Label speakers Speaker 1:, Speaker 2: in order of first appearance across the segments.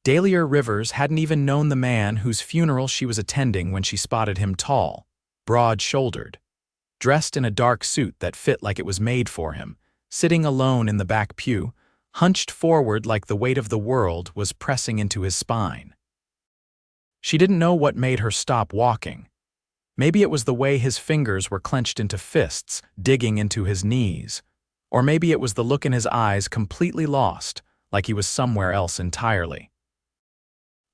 Speaker 1: Dahlia Rivers hadn't even known the man whose funeral she was attending when she spotted him tall, broad-shouldered, dressed in a dark suit that fit like it was made for him, sitting alone in the back pew, hunched forward like the weight of the world was pressing into his spine. She didn't know what made her stop walking. Maybe it was the way his fingers were clenched into fists, digging into his knees. Or maybe it was the look in his eyes completely lost, like he was somewhere else entirely.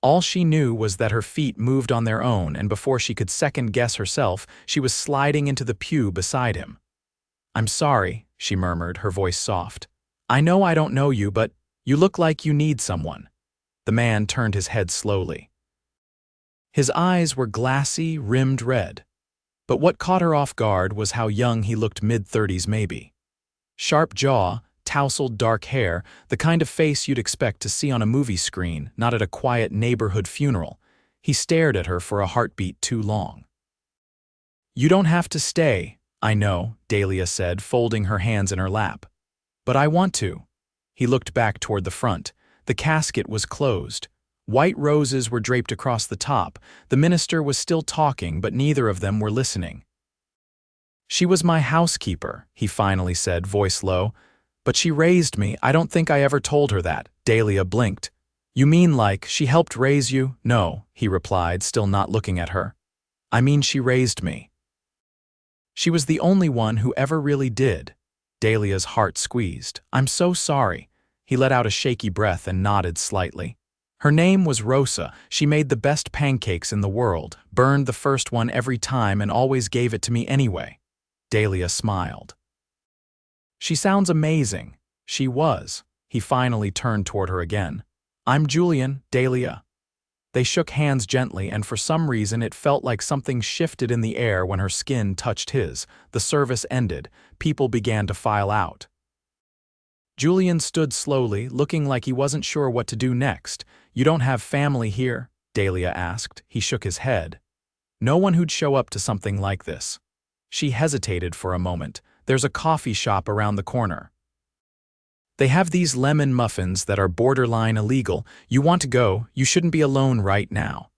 Speaker 1: All she knew was that her feet moved on their own, and before she could second-guess herself, she was sliding into the pew beside him. "I'm sorry," she murmured, her voice soft. "I know I don't know you, but you look like you need someone." The man turned his head slowly. His eyes were glassy, rimmed red. But what caught her off guard was how young he looked, mid-30s maybe. Sharp jaw, tousled dark hair, the kind of face you'd expect to see on a movie screen, not at a quiet neighborhood funeral. He stared at her for a heartbeat too long. "You don't have to stay, I know," Dahlia said, folding her hands in her lap. "But I want to." He looked back toward the front. The casket was closed. White roses were draped across the top. The minister was still talking, but neither of them were listening. "She was my housekeeper," he finally said, voice low. "But she raised me. I don't think I ever told her that." Dahlia blinked. "You mean like she helped raise you?" "No," he replied, still not looking at her. "I mean she raised me." "She was the only one who ever really did." Dahlia's heart squeezed. "I'm so sorry." He let out a shaky breath and nodded slightly. "Her name was Rosa. She made the best pancakes in the world, burned the first one every time, and always gave it to me anyway." Dahlia smiled. "She sounds amazing." She was. He finally turned toward her again. "I'm Julian, Dahlia." They shook hands gently, and for some reason it felt like something shifted in the air when her skin touched his. The service ended. People began to file out. Julian stood slowly, looking like he wasn't sure what to do next. "You don't have family here?" Dahlia asked. He shook his head. No one who'd show up to something like this. She hesitated for a moment. "There's a coffee shop around the corner. They have these lemon muffins that are borderline illegal. You want to go? You shouldn't be alone right now."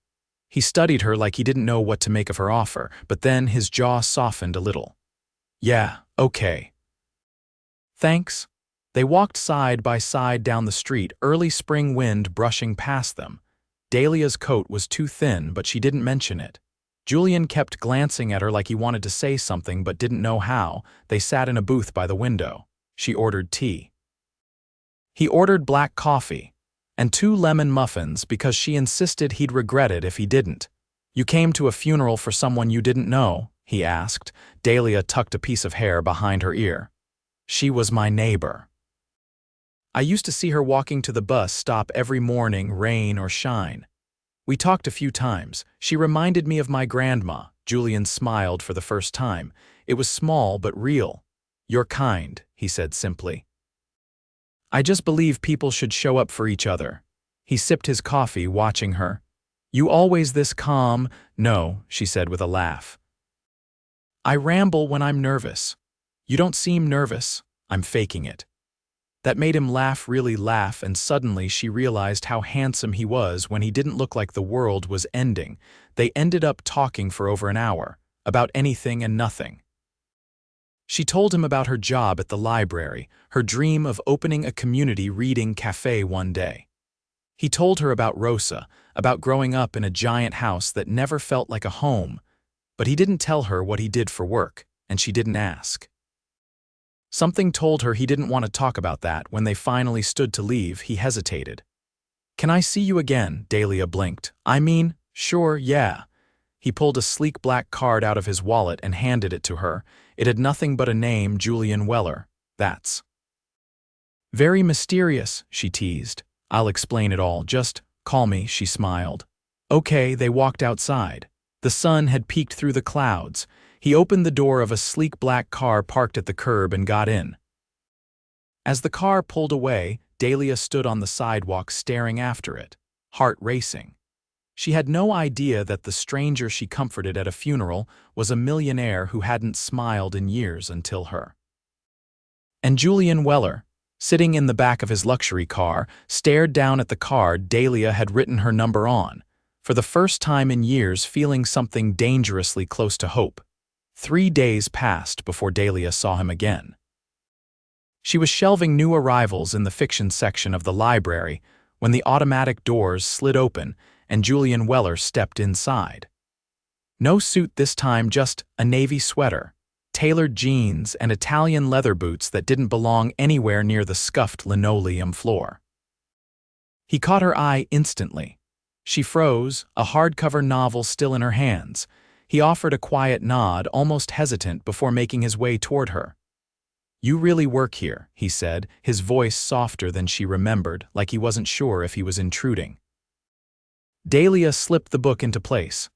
Speaker 1: He studied her like he didn't know what to make of her offer, but then his jaw softened a little. "Yeah, okay. Thanks." They walked side by side down the street, early spring wind brushing past them. Dahlia's coat was too thin, but she didn't mention it. Julian kept glancing at her like he wanted to say something but didn't know how. They sat in a booth by the window. She ordered tea. He ordered black coffee and 2 lemon muffins because she insisted he'd regret it if he didn't. "You came to a funeral for someone you didn't know?" he asked. Dahlia tucked a piece of hair behind her ear. "She was my neighbor. I used to see her walking to the bus stop every morning, rain or shine. We talked a few times. She reminded me of my grandma." Julian smiled for the first time. It was small but real. "You're kind," he said simply. "I just believe people should show up for each other." He sipped his coffee, watching her. "You always this calm?" "No," she said with a laugh. "I ramble when I'm nervous." "You don't seem nervous." "I'm faking it." That made him laugh, really laugh, and suddenly she realized how handsome he was when he didn't look like the world was ending. They ended up talking for over an hour, about anything and nothing. She told him about her job at the library, her dream of opening a community reading cafe one day. He told her about Rosa, about growing up in a giant house that never felt like a home, but he didn't tell her what he did for work, and she didn't ask. Something told her he didn't want to talk about that. When they finally stood to leave, he hesitated. "Can I see you again?" Dahlia blinked. "I mean, sure, yeah." He pulled a sleek black card out of his wallet and handed it to her. It had nothing but a name, Julian Weller. "That's very mysterious," she teased. "I'll explain it all. Just call me," she smiled. Okay, they walked outside. The sun had peeked through the clouds. He opened the door of a sleek black car parked at the curb and got in. As the car pulled away, Dahlia stood on the sidewalk staring after it, heart racing. She had no idea that the stranger she comforted at a funeral was a millionaire who hadn't smiled in years until her. "And Julian Weller," Sitting in the back of his luxury car, stared down at the card Dahlia had written her number on, for the first time in years feeling something dangerously close to hope. 3 days passed before Dahlia saw him again. She was shelving new arrivals in the fiction section of the library when the automatic doors slid open and Julian Weller stepped inside. No suit this time, just a navy sweater, tailored jeans, and Italian leather boots that didn't belong anywhere near the scuffed linoleum floor. He caught her eye instantly. She froze, a hardcover novel still in her hands. He offered a quiet nod, almost hesitant, before making his way toward her. "You really work here," he said, his voice softer than she remembered, like he wasn't sure if he was intruding. Dahlia slipped the book into place.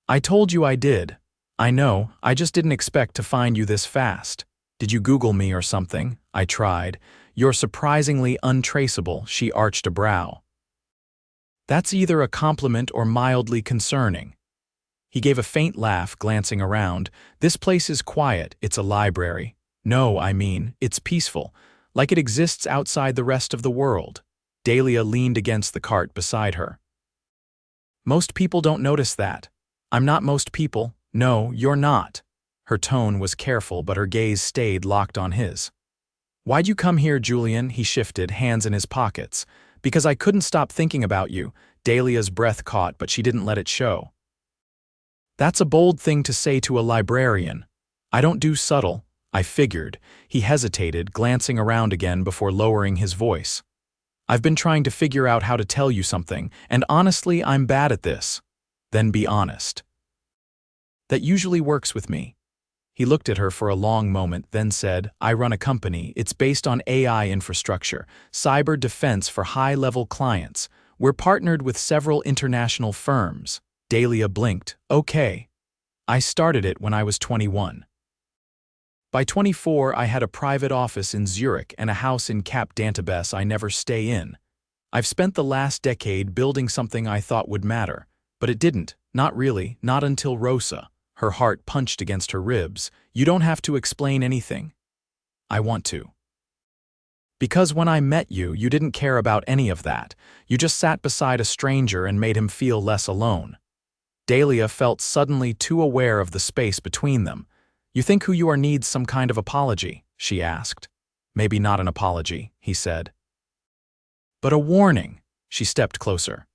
Speaker 1: "I told you I did. I know, I just didn't expect to find you this fast. Did you Google me or something?" I tried. "You're surprisingly untraceable," she arched a brow. "That's either a compliment or mildly concerning." He gave a faint laugh, glancing around. "This place is quiet, it's a library. No, I mean, it's peaceful, like it exists outside the rest of the world." Dahlia leaned against the cart beside her. "Most people don't notice that." "I'm not most people." "No, you're not." Her tone was careful, but her gaze stayed locked on his. "Why'd you come here, Julian?" He shifted, hands in his pockets. "Because I couldn't stop thinking about you." Dahlia's breath caught, but she didn't let it show. "That's a bold thing to say to a librarian." "I don't do subtle." I figured. He hesitated, glancing around again before lowering his voice. "I've been trying to figure out how to tell you something, and honestly, I'm bad at this." "Then be honest." "That usually works with me." He looked at her for a long moment, then said, "I run a company. It's based on AI infrastructure, cyber defense for high-level clients. We're partnered with several international firms." Dahlia blinked. "Okay. I started it when I was 21. By 24, I had a private office in Zurich and a house in Cap d'Antibes I never stay in. I've spent the last decade building something I thought would matter, but it didn't, not really, not until Rosa." Her heart punched against her ribs. "You don't have to explain anything." "I want to." "Because when I met you, you didn't care about any of that. You just sat beside a stranger and made him feel less alone." Dahlia felt suddenly too aware of the space between them. "You think who you are needs some kind of apology?" she asked. "Maybe not an apology," he said. "But a warning." She stepped closer.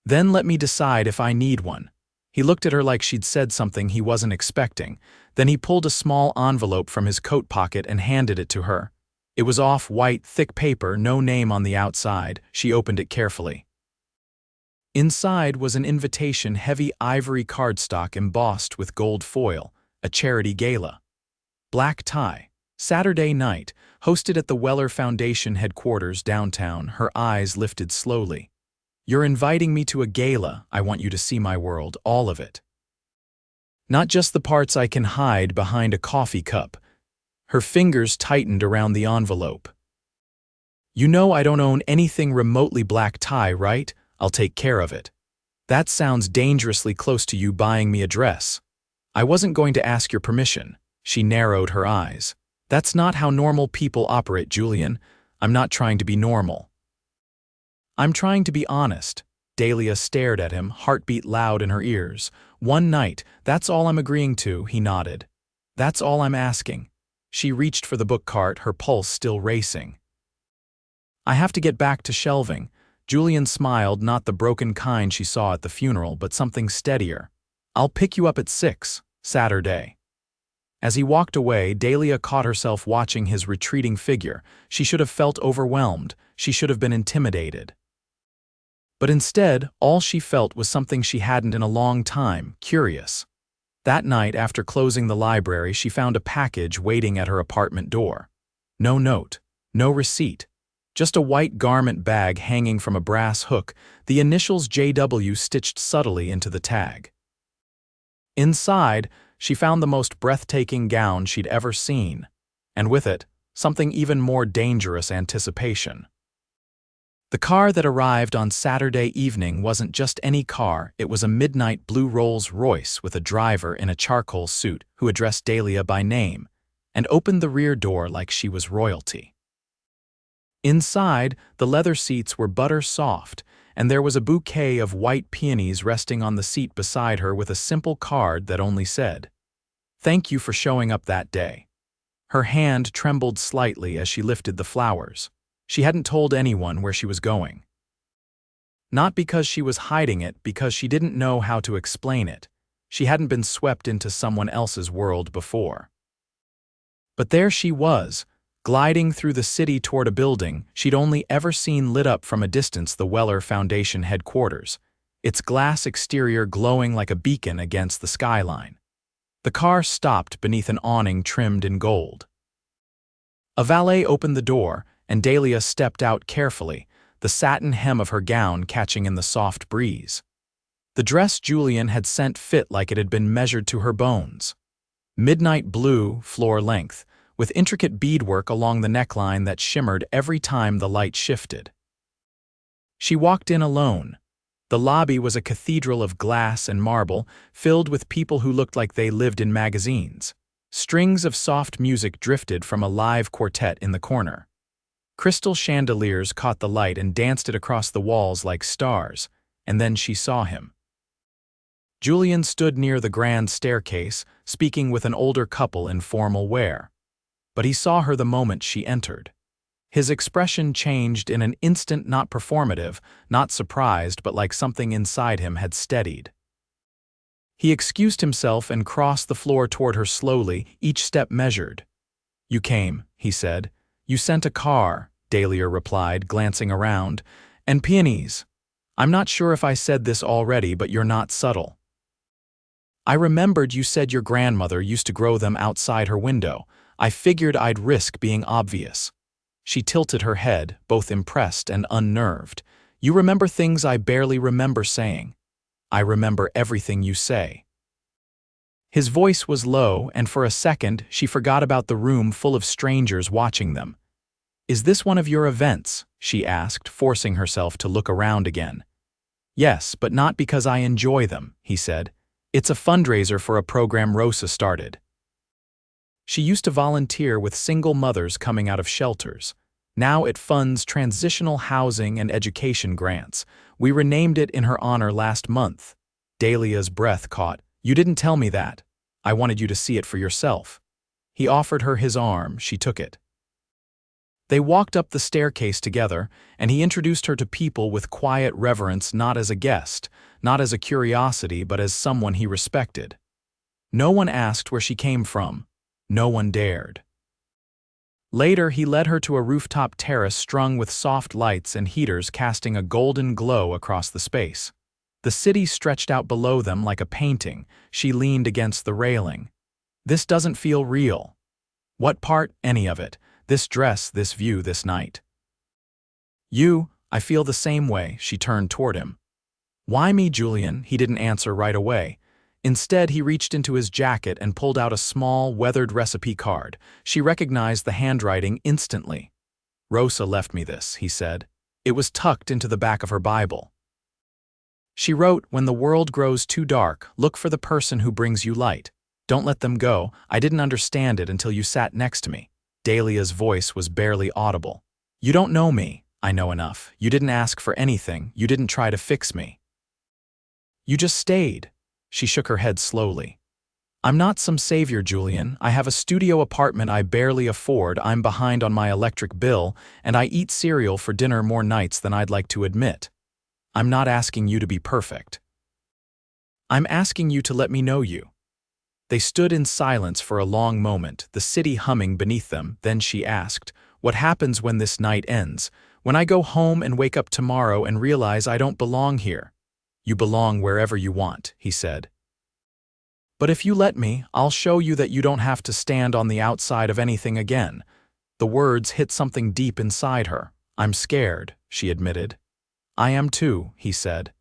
Speaker 1: "Then let me decide if I need one." He looked at her like she'd said something he wasn't expecting. Then he pulled a small envelope from his coat pocket and handed it to her. It was off-white, thick paper, no name on the outside. She opened it carefully. Inside was an invitation, heavy ivory cardstock embossed with gold foil, a charity gala. Black tie. Saturday night, hosted at the Weller Foundation headquarters downtown. Her eyes lifted slowly. "You're inviting me to a gala. I want you to see my world, all of it. Not just the parts I can hide behind a coffee cup." Her fingers tightened around the envelope. "You know I don't own anything remotely black tie, right? I'll take care of it." "That sounds dangerously close to you buying me a dress." "I wasn't going to ask your permission." She narrowed her eyes. "That's not how normal people operate, Julian. I'm not trying to be normal. I'm trying to be honest." Dahlia stared at him, heartbeat loud in her ears. "One night, that's all I'm agreeing to," he nodded. "That's all I'm asking." She reached for the book cart, her pulse still racing. "I have to get back to shelving." Julian smiled, not the broken kind she saw at the funeral, but something steadier. "I'll pick you up at 6, Saturday." As he walked away, Dahlia caught herself watching his retreating figure. She should have felt overwhelmed. She should have been intimidated. But instead, all she felt was something she hadn't in a long time, curious. That night, after closing the library, she found a package waiting at her apartment door. No note, no receipt, just a white garment bag hanging from a brass hook, the initials JW stitched subtly into the tag. Inside, she found the most breathtaking gown she'd ever seen, and with it, something even more dangerous: anticipation. The car that arrived on Saturday evening wasn't just any car, it was a midnight blue Rolls-Royce with a driver in a charcoal suit who addressed Dahlia by name and opened the rear door like she was royalty. Inside, the leather seats were butter soft, and there was a bouquet of white peonies resting on the seat beside her with a simple card that only said, "Thank you for showing up that day." Her hand trembled slightly as she lifted the flowers. She hadn't told anyone where she was going. Not because she was hiding it, because she didn't know how to explain it. She hadn't been swept into someone else's world before. But there she was, gliding through the city toward a building she'd only ever seen lit up from a distance, the Weller Foundation headquarters, its glass exterior glowing like a beacon against the skyline. The car stopped beneath an awning trimmed in gold. A valet opened the door, and Dahlia stepped out carefully, the satin hem of her gown catching in the soft breeze. The dress Julian had sent fit like it had been measured to her bones. Midnight blue, floor length, with intricate beadwork along the neckline that shimmered every time the light shifted. She walked in alone. The lobby was a cathedral of glass and marble, filled with people who looked like they lived in magazines. Strings of soft music drifted from a live quartet in the corner. Crystal chandeliers caught the light and danced it across the walls like stars, and then she saw him. Julian stood near the grand staircase, speaking with an older couple in formal wear. But he saw her the moment she entered. His expression changed in an instant, not performative, not surprised, but like something inside him had steadied. He excused himself and crossed the floor toward her slowly, each step measured. "You came," he said. "You sent a car," Dahlia replied, glancing around. "And peonies. I'm not sure if I said this already, but you're not subtle. I remembered you said your grandmother used to grow them outside her window. I figured I'd risk being obvious." She tilted her head, both impressed and unnerved. "You remember things I barely remember saying. I remember everything you say." His voice was low, and for a second she forgot about the room full of strangers watching them. "Is this one of your events?" she asked, forcing herself to look around again. "Yes, but not because I enjoy them," he said. "It's a fundraiser for a program Rosa started. She used to volunteer with single mothers coming out of shelters. Now it funds transitional housing and education grants. We renamed it in her honor last month." Dahlia's breath caught. "You didn't tell me that. I wanted you to see it for yourself." He offered her his arm. She took it. They walked up the staircase together, and he introduced her to people with quiet reverence, not as a guest, not as a curiosity, but as someone he respected. No one asked where she came from. No one dared. Later, he led her to a rooftop terrace strung with soft lights and heaters casting a golden glow across the space. The city stretched out below them like a painting. She leaned against the railing. "This doesn't feel real." "What part?" "Any of it. This dress, this view, this night." I feel the same way." She turned toward him. "Why me, Julian?" He didn't answer right away. Instead, he reached into his jacket and pulled out a small, weathered recipe card. She recognized the handwriting instantly. "Rosa left me this," he said. It was tucked into the back of her Bible. She wrote, "When the world grows too dark, look for the person who brings you light. Don't let them go. I didn't understand it until you sat next to me." Dahlia's voice was barely audible. "You don't know me. I know enough. You didn't ask for anything. You didn't try to fix me. You just stayed." She shook her head slowly. "I'm not some savior, Julian. I have a studio apartment I barely afford, I'm behind on my electric bill, and I eat cereal for dinner more nights than I'd like to admit. I'm not asking you to be perfect. I'm asking you to let me know you." They stood in silence for a long moment, the city humming beneath them. Then she asked, "What happens when this night ends? When I go home and wake up tomorrow and realize I don't belong here?" "You belong wherever you want," he said. "But if you let me, I'll show you that you don't have to stand on the outside of anything again." The words hit something deep inside her. "I'm scared," she admitted. "I am too," he said.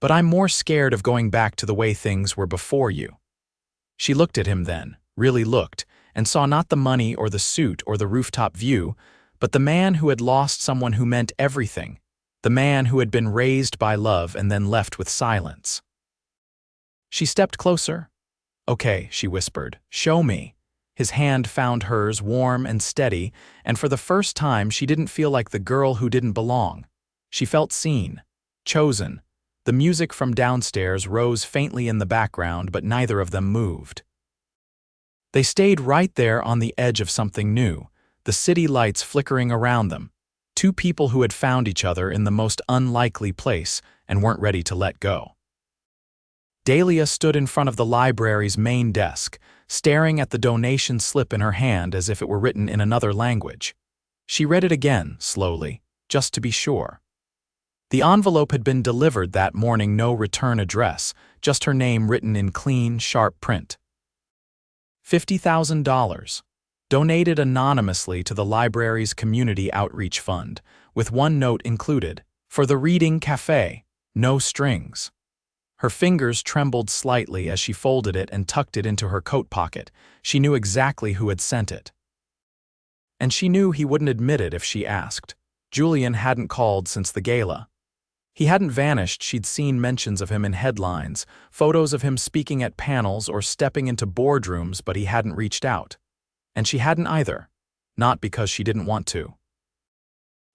Speaker 1: "But I'm more scared of going back to the way things were before you." She looked at him then, really looked, and saw not the money or the suit or the rooftop view, but the man who had lost someone who meant everything, the man who had been raised by love and then left with silence. She stepped closer. "Okay," she whispered, "show me." His hand found hers, warm and steady, and for the first time she didn't feel like the girl who didn't belong. She felt seen, chosen. The music from downstairs rose faintly in the background, but neither of them moved. They stayed right there on the edge of something new, the city lights flickering around them. Two people who had found each other in the most unlikely place and weren't ready to let go. Dahlia stood in front of the library's main desk, staring at the donation slip in her hand as if it were written in another language. She read it again, slowly, just to be sure. The envelope had been delivered that morning, no return address, just her name written in clean, sharp print. $50,000. Donated anonymously to the library's community outreach fund, with one note included, for the reading cafe, no strings. Her fingers trembled slightly as she folded it and tucked it into her coat pocket. She knew exactly who had sent it. And she knew he wouldn't admit it if she asked. Julian hadn't called since the gala. He hadn't vanished. She'd seen mentions of him in headlines, photos of him speaking at panels or stepping into boardrooms, but he hadn't reached out. And she hadn't either, not because she didn't want to,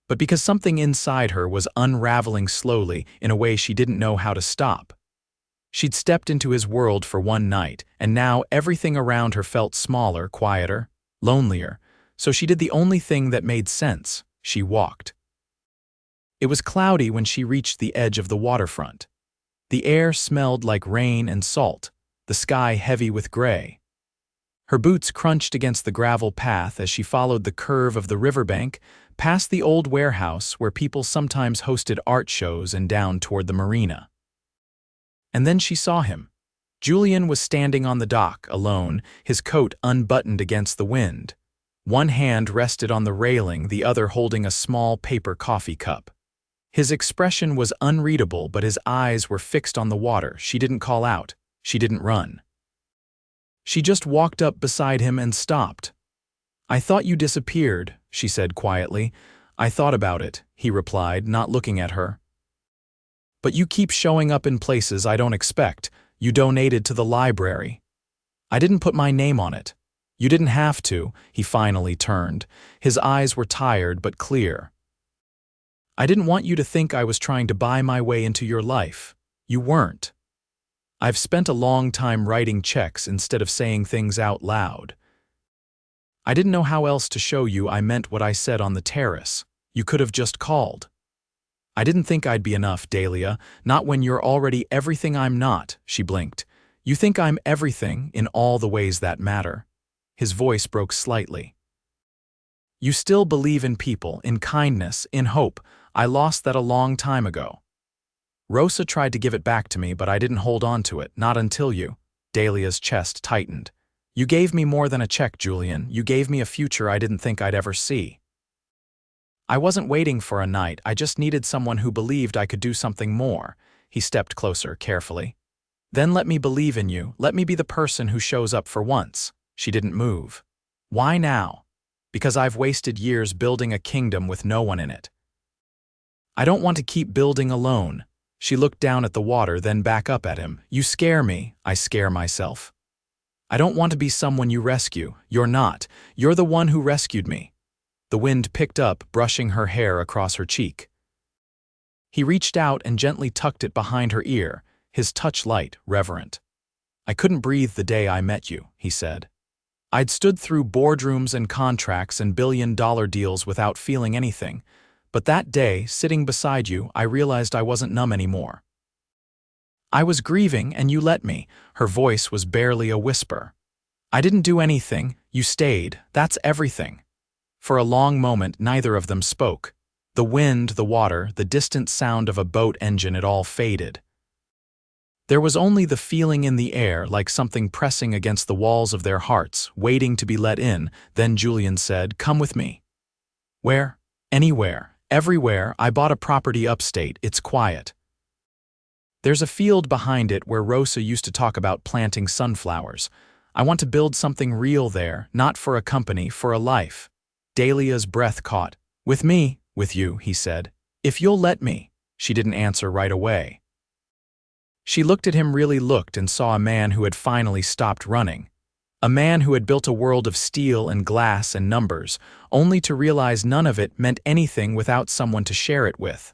Speaker 1: but because something inside her was unraveling slowly in a way she didn't know how to stop. She'd stepped into his world for one night, and now everything around her felt smaller, quieter, lonelier, so she did the only thing that made sense. She walked. It was cloudy when she reached the edge of the waterfront. The air smelled like rain and salt, the sky heavy with gray. Her boots crunched against the gravel path as she followed the curve of the riverbank, past the old warehouse where people sometimes hosted art shows and down toward the marina. And then she saw him. Julian was standing on the dock, alone, his coat unbuttoned against the wind. One hand rested on the railing, the other holding a small paper coffee cup. His expression was unreadable, but his eyes were fixed on the water. She didn't call out. She didn't run. She just walked up beside him and stopped. "I thought you disappeared," she said quietly. "I thought about it," he replied, not looking at her. "But you keep showing up in places I don't expect. You donated to the library." "I didn't put my name on it." "You didn't have to," he finally turned. His eyes were tired but clear. "I didn't want you to think I was trying to buy my way into your life. You weren't. I've spent a long time writing checks instead of saying things out loud. I didn't know how else to show you I meant what I said on the terrace. You could have just called. I didn't think I'd be enough, Dahlia, not when you're already everything I'm not," she blinked. "You think I'm everything in all the ways that matter." His voice broke slightly. "You still believe in people, in kindness, in hope. I lost that a long time ago. Rosa tried to give it back to me, but I didn't hold on to it, not until you." Dahlia's chest tightened. "You gave me more than a check, Julian. You gave me a future I didn't think I'd ever see. I wasn't waiting for a night, I just needed someone who believed I could do something more." He stepped closer, carefully. "Then let me believe in you, let me be the person who shows up for once." She didn't move. "Why now?" "Because I've wasted years building a kingdom with no one in it. I don't want to keep building alone." She looked down at the water, then back up at him. "You scare me, I scare myself. I don't want to be someone you rescue. You're not. You're the one who rescued me." The wind picked up, brushing her hair across her cheek. He reached out and gently tucked it behind her ear, his touch light, reverent. "I couldn't breathe the day I met you," he said. "I'd stood through boardrooms and contracts and billion-dollar deals without feeling anything. But that day, sitting beside you, I realized I wasn't numb anymore. I was grieving, and you let me." Her voice was barely a whisper. "I didn't do anything. You stayed. That's everything." For a long moment, neither of them spoke. The wind, the water, the distant sound of a boat engine, it all faded. There was only the feeling in the air, like something pressing against the walls of their hearts, waiting to be let in. Then Julian said, "Come with me." "Where?" "Anywhere. Everywhere. I bought a property upstate. It's quiet. There's a field behind it where Rosa used to talk about planting sunflowers. I want to build something real there, not for a company, for a life." Dahlia's breath caught. "With me?" "With you," he said. "If you'll let me." She didn't answer right away. She looked at him, really looked, and saw a man who had finally stopped running. A man who had built a world of steel and glass and numbers, only to realize none of it meant anything without someone to share it with.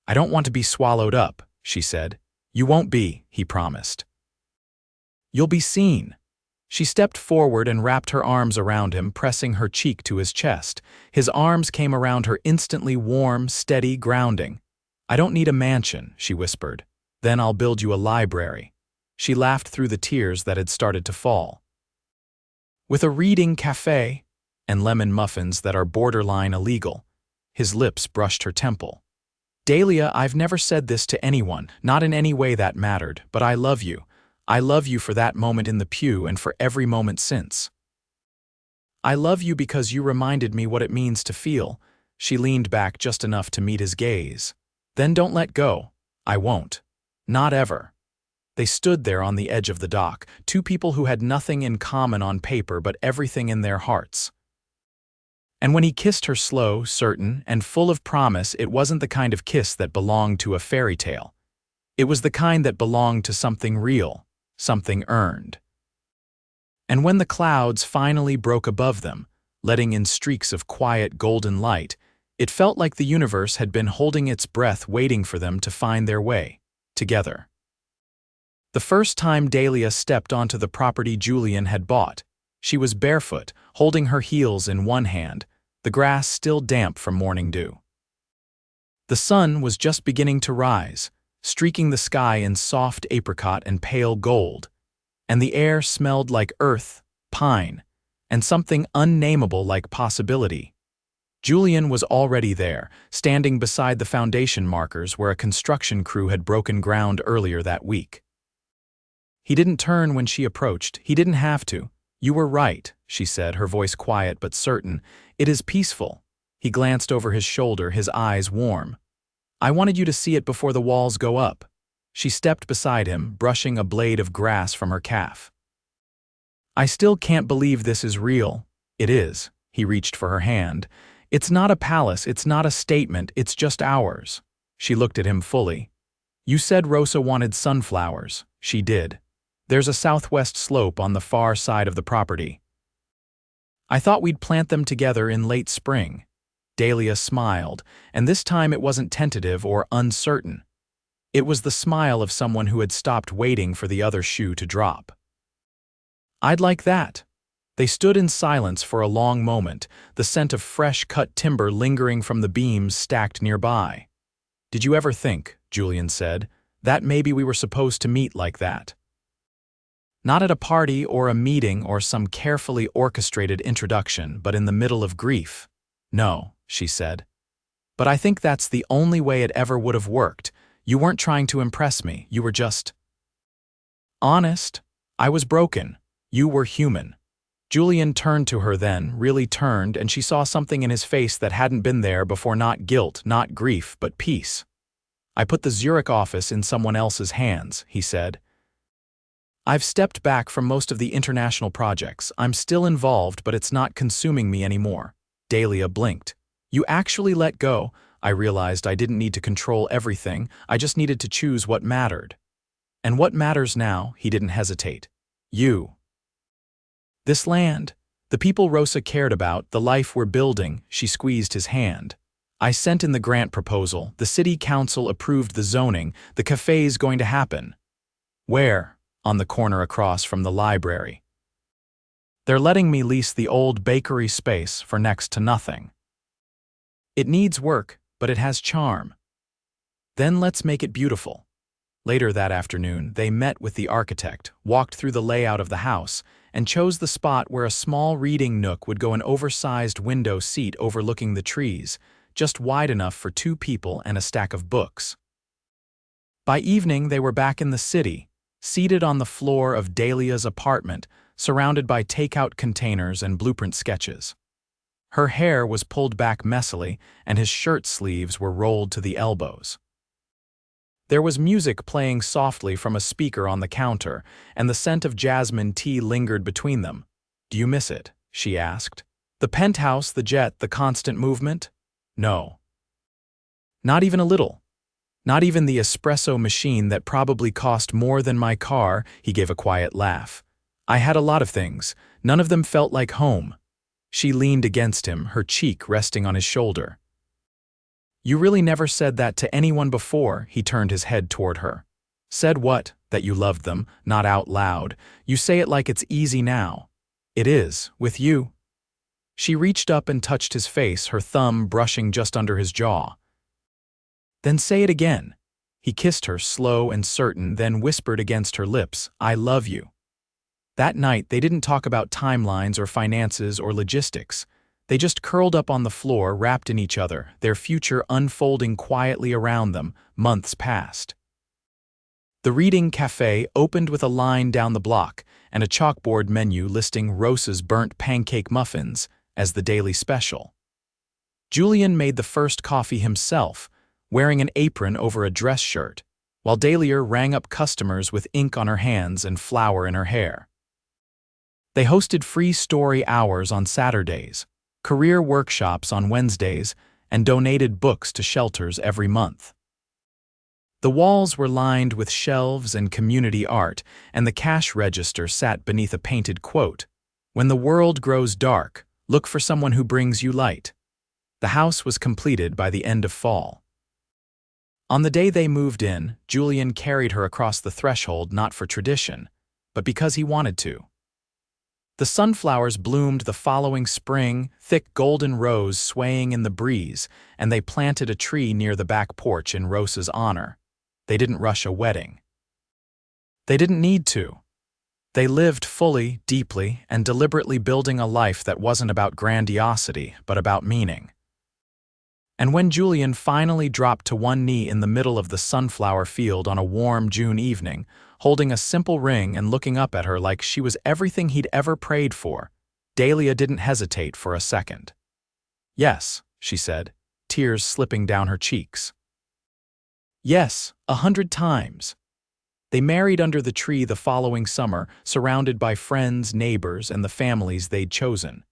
Speaker 1: "I don't want to be swallowed up," she said. "You won't be," he promised. "You'll be seen." She stepped forward and wrapped her arms around him, pressing her cheek to his chest. His arms came around her instantly warm, steady, grounding. "I don't need a mansion," she whispered. "Then I'll build you a library." She laughed through the tears that had started to fall. "With a reading cafe and lemon muffins that are borderline illegal." His lips brushed her temple. "Dahlia, I've never said this to anyone, not in any way that mattered, but I love you. I love you for that moment in the pew and for every moment since. I love you because you reminded me what it means to feel." She leaned back just enough to meet his gaze. "Then don't let go." "I won't. Not ever." They stood there on the edge of the dock, two people who had nothing in common on paper but everything in their hearts. And when he kissed her slow, certain, and full of promise, it wasn't the kind of kiss that belonged to a fairy tale. It was the kind that belonged to something real, something earned. And when the clouds finally broke above them, letting in streaks of quiet golden light, it felt like the universe had been holding its breath, waiting for them to find their way, together. The first time Dahlia stepped onto the property Julian had bought, she was barefoot, holding her heels in one hand, the grass still damp from morning dew. The sun was just beginning to rise, streaking the sky in soft apricot and pale gold, and the air smelled like earth, pine, and something unnameable like possibility. Julian was already there, standing beside the foundation markers where a construction crew had broken ground earlier that week. He didn't turn when she approached. He didn't have to. "You were right," she said, her voice quiet but certain. "It is peaceful." He glanced over his shoulder, his eyes warm. "I wanted you to see it before the walls go up." She stepped beside him, brushing a blade of grass from her calf. "I still can't believe this is real." "It is." He reached for her hand. "It's not a palace, it's not a statement, it's just ours." She looked at him fully. "You said Rosa wanted sunflowers." She did. "There's a southwest slope on the far side of the property. I thought we'd plant them together in late spring." Dahlia smiled, and this time it wasn't tentative or uncertain. It was the smile of someone who had stopped waiting for the other shoe to drop. "I'd like that." They stood in silence for a long moment, the scent of fresh-cut timber lingering from the beams stacked nearby. "Did you ever think," Julian said, "that maybe we were supposed to meet like that? Not at a party or a meeting or some carefully orchestrated introduction, but in the middle of grief." "No," she said. "But I think that's the only way it ever would have worked. You weren't trying to impress me, you were just honest. I was broken. You were human." Julian turned to her then, really turned, and she saw something in his face that hadn't been there before, not guilt, not grief, but peace. "I put the Zurich office in someone else's hands," he said. "I've stepped back from most of the international projects. I'm still involved, but it's not consuming me anymore." Dahlia blinked. "You actually let go?" "I realized I didn't need to control everything. I just needed to choose what mattered." "And what matters now?" He didn't hesitate. "You. This land. The people Rosa cared about, the life we're building." She squeezed his hand. "I sent in the grant proposal. The city council approved the zoning. The cafe's going to happen." "Where?" "On the corner across from the library. They're letting me lease the old bakery space for next to nothing. It needs work, but it has charm. Then let's make it beautiful." Later that afternoon, they met with the architect, walked through the layout of the house, and chose the spot where a small reading nook would go, an oversized window seat overlooking the trees, just wide enough for two people and a stack of books. By evening, they were back in the city, seated on the floor of Dahlia's apartment, surrounded by takeout containers and blueprint sketches. Her hair was pulled back messily, and his shirt sleeves were rolled to the elbows. There was music playing softly from a speaker on the counter, and the scent of jasmine tea lingered between them. "Do you miss it?" she asked. "The penthouse, the jet, the constant movement?" "No. Not even a little. Not even the espresso machine that probably cost more than my car." He gave a quiet laugh. I had a lot of things. None of them felt like home. She leaned against him, her cheek resting on his shoulder. You really never said that to anyone before. He turned his head toward her. Said what? That you loved them, not out loud. You say it like it's easy now. It is, with you. She reached up and touched his face, her thumb brushing just under his jaw. Then say it again. He kissed her, slow and certain, then whispered against her lips, I love you. That night, they didn't talk about timelines or finances or logistics. They just curled up on the floor, wrapped in each other, their future unfolding quietly around them. Months passed. The Reading Cafe opened with a line down the block and a chalkboard menu listing Rosa's burnt pancake muffins as the daily special. Julian made the first coffee himself, wearing an apron over a dress shirt, while Dahlia rang up customers with ink on her hands and flour in her hair. They hosted free story hours on Saturdays, career workshops on Wednesdays, and donated books to shelters every month. The walls were lined with shelves and community art, and the cash register sat beneath a painted quote, When the world grows dark, look for someone who brings you light. The house was completed by the end of fall. On the day they moved in, Julian carried her across the threshold not for tradition, but because he wanted to. The sunflowers bloomed the following spring, thick golden rows swaying in the breeze, and they planted a tree near the back porch in Rosa's honor. They didn't rush a wedding. They didn't need to. They lived fully, deeply, and deliberately building a life that wasn't about grandiosity, but about meaning. And when Julian finally dropped to one knee in the middle of the sunflower field on a warm June evening, holding a simple ring and looking up at her like she was everything he'd ever prayed for, Dahlia didn't hesitate for a second. Yes, she said, tears slipping down her cheeks. Yes, 100 times. They married under the tree the following summer, surrounded by friends, neighbors, and the families they'd chosen.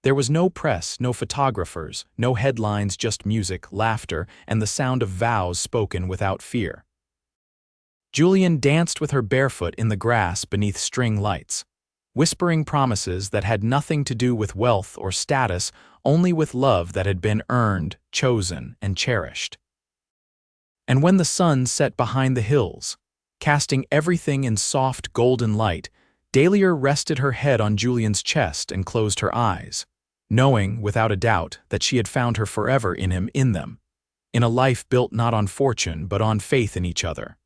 Speaker 1: There was no press, no photographers, no headlines, just music, laughter, and the sound of vows spoken without fear. Julian danced with her barefoot in the grass beneath string lights, whispering promises that had nothing to do with wealth or status, only with love that had been earned, chosen, and cherished. And when the sun set behind the hills, casting everything in soft golden light, Dahlia rested her head on Julian's chest and closed her eyes, knowing, without a doubt, that she had found her forever in him, in them, in a life built not on fortune but on faith in each other.